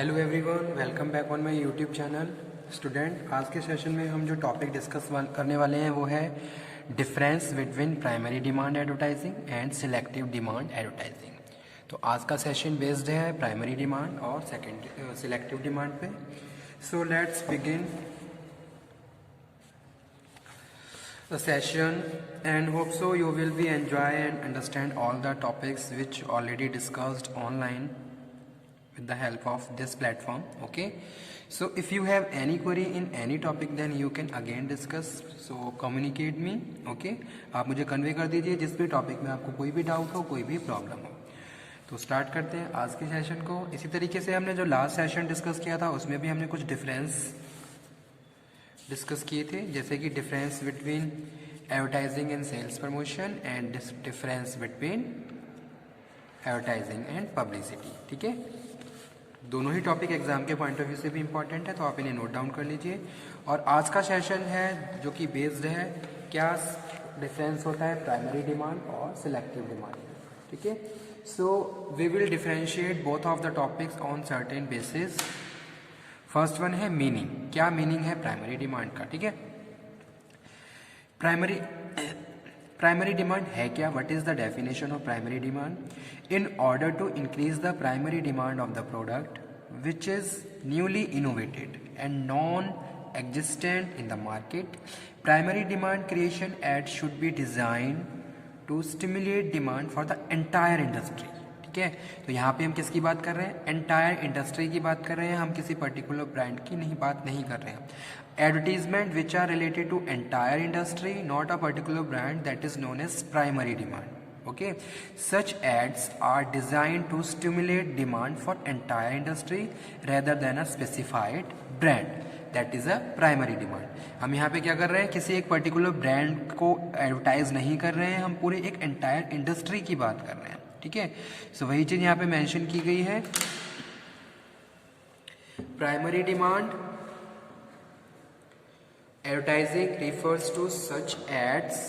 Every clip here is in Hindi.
Hello everyone, welcome back on my YouTube channel. Student, आज के सेशन में हम जो टॉपिक डिस्कस करने वाले हैं वो है difference between primary demand advertising and selective demand advertising. तो आज का सेशन बेस्ड है प्राइमरी डिमांड और सेकेंड सिलेक्टिव डिमांड पे। So let's begin the session and hope so you will be enjoy and understand all the topics which already discussed online with the help of this platform. Okay, so if you have any query in any topic then you can again discuss, so communicate me. Okay, आप मुझे कन्वे कर दीजिए जिस भी टॉपिक में आपको कोई भी डाउट हो, कोई भी प्रॉब्लम हो। तो स्टार्ट करते हैं आज के सेशन को। इसी तरीके से हमने जो लास्ट सेशन डिस्कस किया था उसमें भी हमने कुछ डिफरेंस डिस्कस किए थे, जैसे कि difference between advertising and sales promotion and difference between advertising and publicity. ठीक है, दोनों ही टॉपिक एग्जाम के पॉइंट ऑफ व्यू से भी इंपॉर्टेंट है, तो आप इन्हें नोट डाउन कर लीजिए। और आज का सेशन है जो कि बेस्ड है क्या डिफरेंस होता है प्राइमरी डिमांड और सिलेक्टिव डिमांड। ठीक है, so we will differentiate both of the topics on certain basis. First one है मीनिंग, क्या मीनिंग है प्राइमरी डिमांड का। ठीक है, प्राइमरी डिमांड है क्या, what is the definition of primary demand? In order to increase the primary demand of the product which is newly innovated and non existent in the market, primary demand creation ad should be design to stimulate demand for the entire industry. ठीक है, तो यहाँ पे हम किसकी बात कर रहे हैं? एंटायर इंडस्ट्री की बात कर रहे हैं, हम किसी पर्टिकुलर ब्रांड की बात नहीं कर रहे हैं। Advertisement which are related to entire industry, not a particular brand, that is known as primary demand. Okay, such ads are design to stimulate demand for entire industry rather than a specified brand, that is a primary demand. हम यहाँ पे क्या कर रहे हैं? किसी एक पर्टिकुलर ब्रांड को एडवर्टाइज नहीं कर रहे हैं, हम पूरे एक एंटायर इंडस्ट्री की बात कर रहे हैं। ठीक है, सो वही चीज यहाँ पे मेंशन की गई है। Primary demand advertising refers to such ads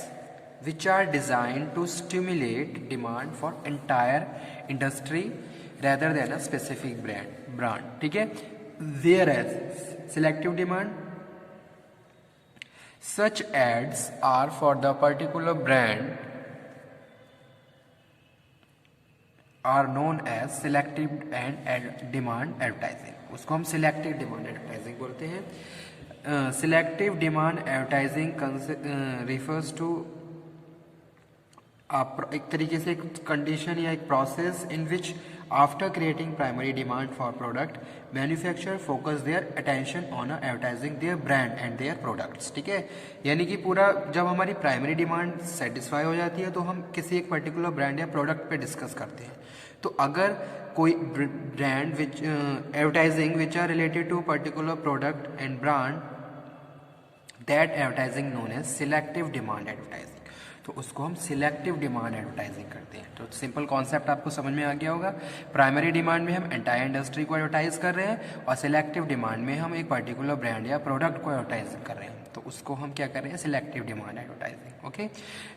which are designed to stimulate demand for entire industry rather than a specific brand. ठीक है, whereas selective demand, such ads are for the particular brand are known as selective and demand advertising. उसको हम selective demand advertising बोलते हैं। Selective demand advertising refers to एक तरीके से एक कंडीशन या एक process in which after creating primary demand for product manufacturer focus their attention on advertising their brand and their products. ठीक है, यानी कि पूरा जब हमारी प्राइमरी डिमांड सेटिस्फाई हो जाती है तो हम किसी एक पर्टिकुलर ब्रांड या प्रोडक्ट पे डिस्कस करते हैं। तो अगर कोई brand which advertising which are related to particular product and brand, that advertising known as selective demand advertising, तो उसको हम सिलेक्टिव डिमांड एडवर्टाइजिंग करते हैं। तो सिंपल कॉन्सेप्ट आपको समझ में आ गया होगा। प्राइमरी डिमांड में हम एंटायर इंडस्ट्री को एडवर्टाइज कर रहे हैं और सिलेक्टिव डिमांड में हम एक पर्टिकुलर ब्रांड या प्रोडक्ट को एडवर्टाइज कर रहे हैं, तो उसको हम क्या कर रहे हैं? Selective demand advertising. Okay,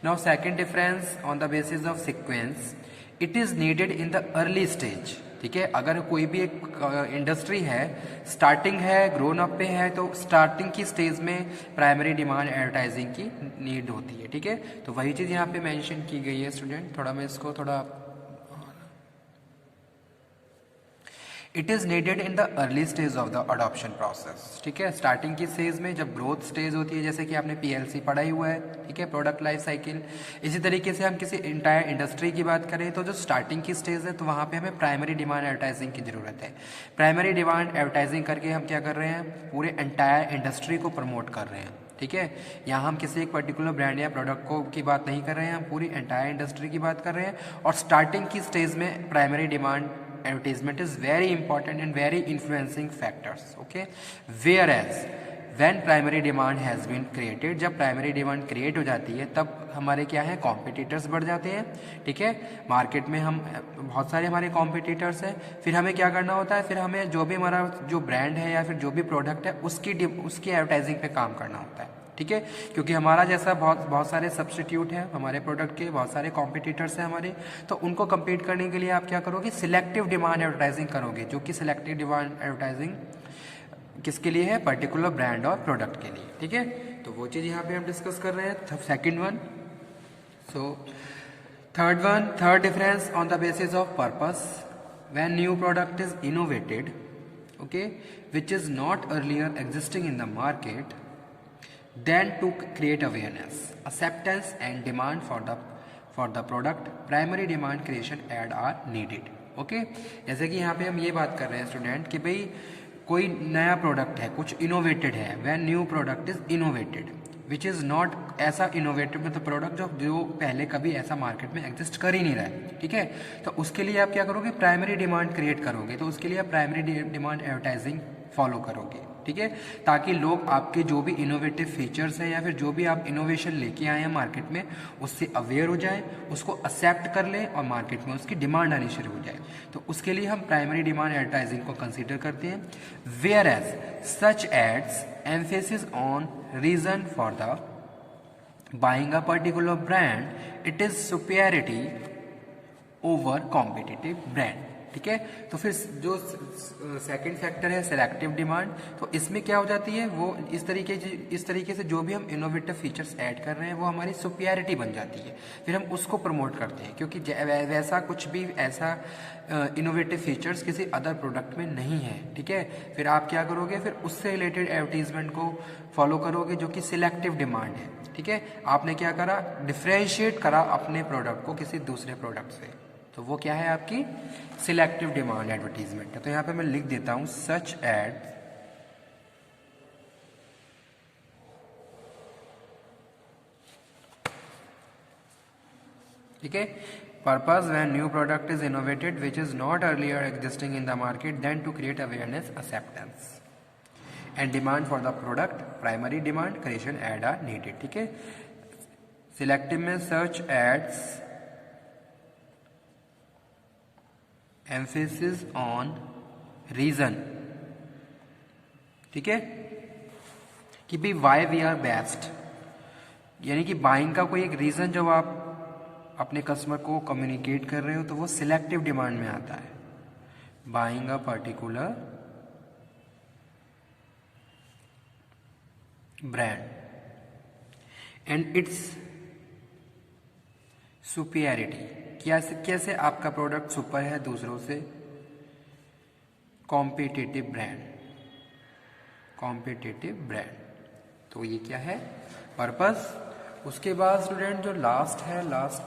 now second difference on the basis of sequence, it is needed in the early stage. ठीक है, अगर कोई भी एक इंडस्ट्री है, स्टार्टिंग है, ग्रोन अप पे है, तो स्टार्टिंग की स्टेज में प्राइमरी डिमांड एडवर्टाइजिंग की नीड होती है। ठीक है, तो वही चीज़ यहाँ पे मेंशन की गई है स्टूडेंट। थोड़ा मैं इसको it is needed in the early stage of the adoption process. ठीक है, स्टार्टिंग की स्टेज में जब ग्रोथ स्टेज होती है, जैसे कि आपने PLC पढ़ा ही हुआ है। ठीक है, प्रोडक्ट लाइफ साइकिल। इसी तरीके से हम किसी इंटायर इंडस्ट्री की बात करें तो जो स्टार्टिंग की स्टेज है तो वहाँ पे हमें प्राइमरी डिमांड एडवर्टाइजिंग की जरूरत है। प्राइमरी डिमांड एडवर्टाइजिंग करके हम क्या कर रहे हैं? पूरे एंटायर इंडस्ट्री को प्रमोट कर रहे हैं। ठीक है, यहाँ हम किसी एक पर्टिकुलर ब्रांड या प्रोडक्ट को की बात नहीं कर रहे हैं, हम पूरी एंटायर इंडस्ट्री की बात कर रहे हैं। और स्टार्टिंग की स्टेज में primary demand advertisement is very important and very influencing factors. Okay, whereas when primary demand has been created, जब प्राइमरी डिमांड क्रिएट हो जाती है तब हमारे क्या है? कॉम्पिटिटर्स बढ़ जाते हैं। ठीक है, मार्केट में हम बहुत सारे हमारे कॉम्पिटिटर्स हैं, फिर हमें क्या करना होता है? फिर हमें जो भी हमारा जो ब्रांड है या फिर जो भी प्रोडक्ट है उसकी एडवर्टाइजिंग पे काम करना होता है। ठीक है, क्योंकि हमारा जैसा बहुत सारे सब्स्टिट्यूट हैं हमारे प्रोडक्ट के, बहुत सारे कॉम्पिटिटर्स हैं हमारे, तो उनको compete करने के लिए आप क्या करोगे, सिलेक्टिव डिमांड एडवर्टाइजिंग करोगे, जो कि सिलेक्टिव डिमांड एडवर्टाइजिंग किसके लिए है, पर्टिकुलर ब्रांड और प्रोडक्ट के लिए। ठीक है, तो वो चीज़ यहाँ पे हम डिस्कस कर रहे हैं। Second one, so third difference on the basis of purpose, when new product is innovated, okay, which is not earlier existing in the market, then to create awareness, acceptance and demand for the product, primary demand creation ad are needed। okay, जैसे कि यहाँ पे हम ये बात कर रहे हैं स्टूडेंट कि भाई कोई नया प्रोडक्ट है, कुछ इनोवेटेड है, when new product is innovated which is not, ऐसा इनोवेटिव मतलब प्रोडक्ट जो पहले कभी ऐसा मार्केट में एग्जिस्ट कर ही नहीं रहा है। ठीक है, तो उसके लिए आप क्या करोगे, प्राइमरी डिमांड क्रिएट करोगे, तो उसके लिए आप प्राइमरी डिमांड एडवर्टाइजिंग फॉलो करोगे। ठीक है, ताकि लोग आपके जो भी इनोवेटिव फीचर्स हैं या फिर जो भी आप इनोवेशन लेके आए हैं मार्केट में उससे अवेयर हो जाए, उसको एक्सेप्ट कर लें और मार्केट में उसकी डिमांड आनी शुरू हो जाए। तो उसके लिए हम प्राइमरी डिमांड एडवर्टाइजिंग को कंसीडर करते हैं। Whereas such ads emphasis on reason for the buying a particular brand, it is superiority over competitive brand। ठीक है, तो फिर जो सेकंड फैक्टर है सिलेक्टिव डिमांड, तो इसमें क्या हो जाती है, वो इस तरीके से जो भी हम इनोवेटिव फीचर्स ऐड कर रहे हैं वो हमारी सुपियरिटी बन जाती है, फिर हम उसको प्रमोट करते हैं, क्योंकि वैसा कुछ भी ऐसा इनोवेटिव फीचर्स किसी अदर प्रोडक्ट में नहीं है। ठीक है, फिर आप क्या करोगे, फिर उससे रिलेटेड एडवर्टीजमेंट को फॉलो करोगे जो कि सिलेक्टिव डिमांड है। ठीक है, आपने क्या करा, डिफ्रेंशिएट करा अपने प्रोडक्ट को किसी दूसरे प्रोडक्ट से, तो वो क्या है, आपकी सिलेक्टिव डिमांड एडवर्टीजमेंट है। तो यहां पे मैं लिख देता हूं सच एड ठीक है, purpose when new product is innovated which is not earlier existing in the market, then to create awareness, acceptance and demand for the product, primary demand creation ad are needed. ठीक है, सिलेक्टिव में search ads emphasis on reason। ठीक है, कि भाई वाई वी आर बेस्ट, यानी कि बाइंग का कोई एक रीजन जब आप अपने कस्टमर को कम्युनिकेट कर रहे हो तो वो सिलेक्टिव डिमांड में आता है। Buying a particular brand and its superiority, कैसे आपका प्रोडक्ट सुपर है दूसरों से, कॉम्पिटिटिव ब्रांड, तो ये क्या है, पर्पस। उसके बाद स्टूडेंट जो लास्ट है, लास्ट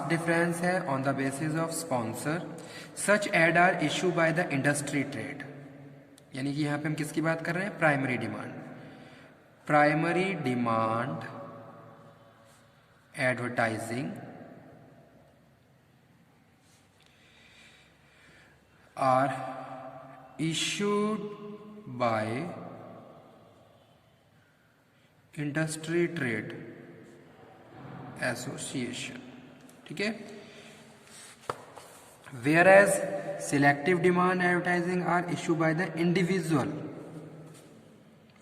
डिफरेंस है on the basis of sponsor, such ad are issue by the industry trade, यानी कि यहां पे हम किसकी बात कर रहे हैं, primary demand. Primary demand advertising are issued by industry trade association. ठीक है, whereas selective demand advertising are issued by the individual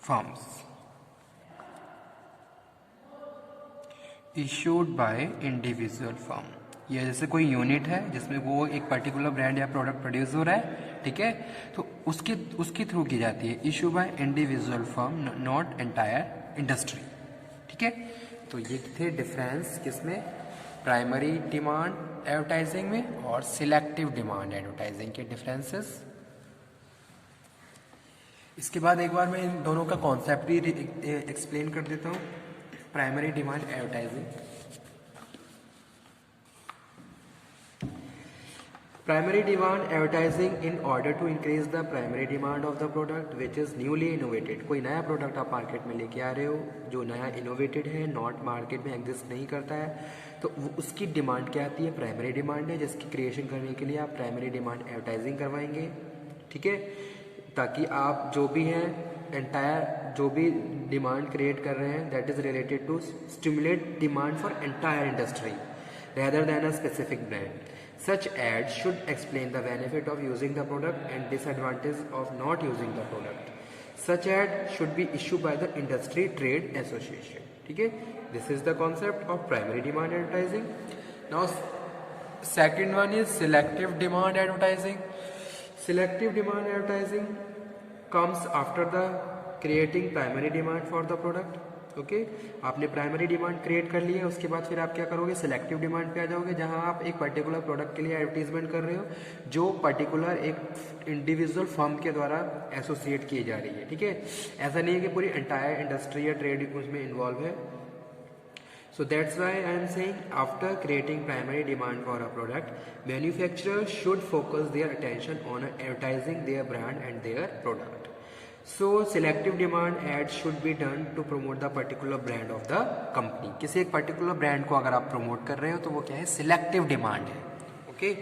firms, issued by individual firm. ये जैसे कोई यूनिट है जिसमें वो एक पर्टिकुलर ब्रांड या प्रोडक्ट प्रोड्यूस हो रहा है, ठीक है, तो उसके थ्रू की जाती है, issue bye individual firm, not entire industry. ठीक है, तो ये थे डिफरेंस किसमें, प्राइमरी डिमांड एडवर्टाइजिंग में और सिलेक्टिव डिमांड एडवर्टाइजिंग के डिफरेंसेस। इसके बाद एक बार मैं इन दोनों का कॉन्सेप्ट भी एक्सप्लेन कर देता हूँ। Primary demand advertising, primary demand advertising in order to increase the primary demand of the product which is newly innovated. कोई नया प्रोडक्ट आप मार्केट में लेके आ रहे हो जो नया इनोवेटेड है, नॉट मार्केट में एग्जिस्ट नहीं करता है, तो वो उसकी डिमांड क्या आती है, प्राइमरी डिमांड है, जिसकी क्रिएशन करने के लिए आप प्राइमरी डिमांड एडवर्टाइजिंग करवाएंगे। ठीक है, ताकि आप जो भी है एंटायर जो भी डिमांड क्रिएट कर रहे हैं that is related to stimulate demand for entire industry rather than a specific brand. Such ads should explain the benefit of using the product and disadvantage of not using the product. Such ad should be issued by the industry trade association. ठीक है, this is the concept of primary demand advertising. Now second one is selective demand advertising. Selective demand advertising comes after the creating primary demand for the product. Okay आपने प्राइमरी डिमांड क्रिएट कर ली है, उसके बाद फिर आप क्या करोगे, सिलेक्टिव डिमांड पे आ जाओगे, जहां आप एक पर्टिकुलर प्रोडक्ट के लिए एडवर्टीजमेंट कर रहे हो जो पर्टिकुलर एक इंडिविजुअल फर्म के द्वारा एसोसिएट की जा रही है. ठीक है, ऐसा नहीं है कि पूरी एंटायर इंडस्ट्री या ट्रेड उसमें इन्वॉल्व है. So that's why I am saying after creating primary demand for a product, manufacturers should focus their attention on advertising their brand and their product. So selective demand ads should be done to promote the particular brand of the company. किसी एक particular brand को अगर आप promote कर रहे हो तो वो क्या है, selective demand है. Okay.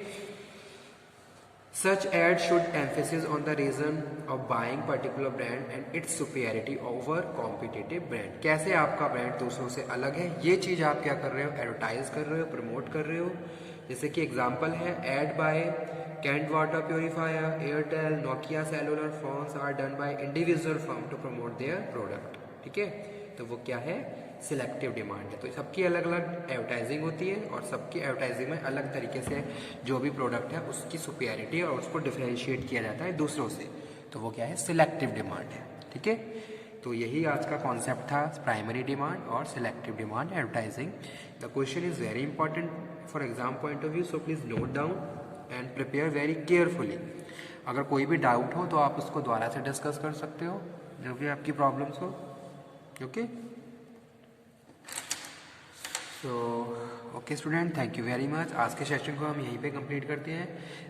Such ads should emphasize on the reason of buying particular brand and its superiority over competitive brand. कैसे आपका ब्रांड दूसरों से अलग है, ये चीज आप क्या कर रहे हो, एडवर्टाइज कर रहे हो, प्रमोट कर रहे हो. जैसे कि एग्जांपल है, ad by Kent water purifier, Airtel, Nokia cellular phones are done by individual firm to promote their product. ठीक है, तो वो क्या है, सिलेक्टिव डिमांड है. तो सबकी अलग अलग एडवर्टाइजिंग होती है और सबकी एडवर्टाइजिंग में अलग तरीके से जो भी प्रोडक्ट है उसकी सुपीरियरिटी और उसको डिफरेंशिएट किया जाता है दूसरों से, तो वो क्या है, सिलेक्टिव डिमांड है. ठीक है, तो यही आज का कॉन्सेप्ट था, प्राइमरी डिमांड और selective demand advertising. The question is very important for exam point of view, so please note down and prepare very carefully. अगर कोई भी डाउट हो तो आप उसको दोबारा से डिस्कस कर सकते हो, जो भी आपकी प्रॉब्लम्स हो. ओके, तो okay student, thank you very much. आज के सेशन को हम यहीं पे कंप्लीट करते हैं.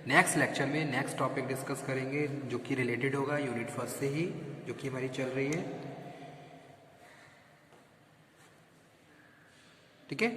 नेक्स्ट लेक्चर में नेक्स्ट टॉपिक डिस्कस करेंगे जो कि रिलेटेड होगा यूनिट फर्स्ट से ही, जो कि हमारी चल रही है. ठीक है,